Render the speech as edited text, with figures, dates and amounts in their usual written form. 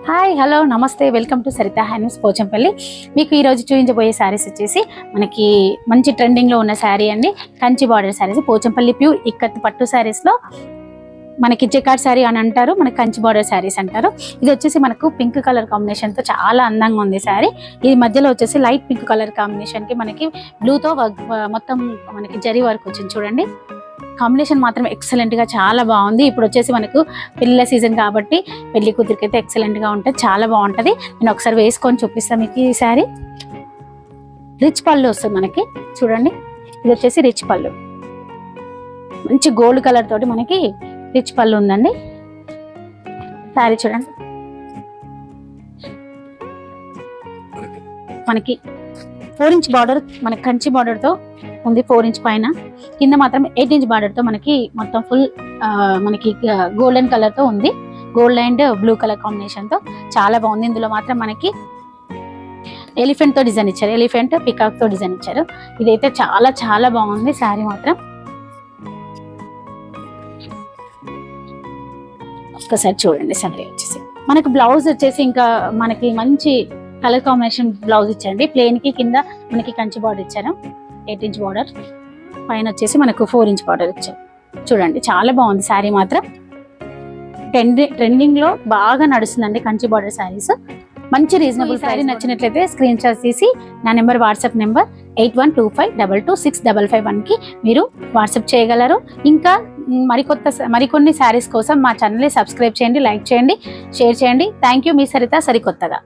Hi hello నమస్తే welcome to Saritha handlooms Pochampally. మీకు ఈరోజు చూపించబోయే శారీస్ వచ్చేసి మనకి మంచి ట్రెండింగ్లో ఉన్న శారీ అండి. కంచి బార్డర్ శారీస్, పోచంపల్లి ప్యూర్ ఇక్కత్ పట్టు శారీస్లో మనకి జకార్డ్ శారీ అని అంటారు, మనకి కంచి బార్డర్ శారీస్ అంటారు. ఇది వచ్చేసి మనకు పింక్ కలర్ కాంబినేషన్తో చాలా అందంగా ఉంది శారీ. ఇది మధ్యలో వచ్చేసి లైట్ పింక్ కలర్ కాంబినేషన్కి మనకి బ్లూతో మొత్తం మనకి జరీ వర్క్ వచ్చింది చూడండి. కాంబినేషన్ మాత్రం ఎక్సలెంట్గా చాలా బాగుంది. ఇప్పుడు వచ్చేసి మనకు పెళ్ళిళ్ళ సీజన్ కాబట్టి పెళ్లి కూతురికి అయితే ఎక్సలెంట్గా ఉంటుంది, చాలా బాగుంటుంది. నేను ఒకసారి వేసుకొని చూపిస్తాను మీకు. ఈ శారీ రిచ్ పళ్ళు వస్తుంది మనకి చూడండి. ఇది వచ్చేసి రిచ్ పళ్ళు, మంచి గోల్డ్ కలర్ తోటి మనకి రిచ్ పళ్ళు ఉందండి. శారీ చూడండి, మనకి 4 ఇంచ్ బార్డర్, మనకి కంచి బార్డర్ తో ఉంది. 4 ఇంచ్ పైన, కింద మాత్రం 8 ఇంచ్ బార్డర్ తో మనకి మొత్తం ఫుల్ మనకి గోల్డెన్ కలర్ తో ఉంది. Gold and blue colour combination తో చాలా బాగుంది. ఇందులో మాత్రం మనకి ఎలిఫెంట్ తో డిజైన్ ఇచ్చారు, ఎలిఫెంట్ పికాక్ తో డిజైన్ ఇచ్చారు. ఇదైతే చాలా చాలా బాగుంది శారీ మాత్రం. ఒక్కసారి చూడండి శారీ వచ్చేసి మనకి బ్లౌజ్ వచ్చేసి ఇంకా మనకి మంచి కలర్ కాంబినేషన్ బ్లౌజ్ ఇచ్చారండి. ప్లెయిన్ కి కింద మనకి కంచి బార్డర్ ఇచ్చారు, 8 ఇంచ్ బార్డర్, పైన వచ్చేసి మనకు 4 ఇంచ్ బార్డర్ ఇచ్చారు. చూడండి చాలా బాగుంది శారీ మాత్రం. ట్రెండింగ్ లో బాగా నడుస్తుందండి కంచి బార్డర్ శారీస్. మంచి రీజనబుల్. శారీ నచ్చినట్లయితే స్క్రీన్ షాట్ తీసి నా నెంబర్, వాట్సాప్ నెంబర్ 8125226551 కి మీరు వాట్సాప్ చేయగలరు. ఇంకా మరికొన్ని శారీస్ కోసం మా ఛానల్ని సబ్స్క్రైబ్ చేయండి, లైక్ చేయండి, షేర్ చేయండి. Thank you. మీ సరిత సరికొత్తగా.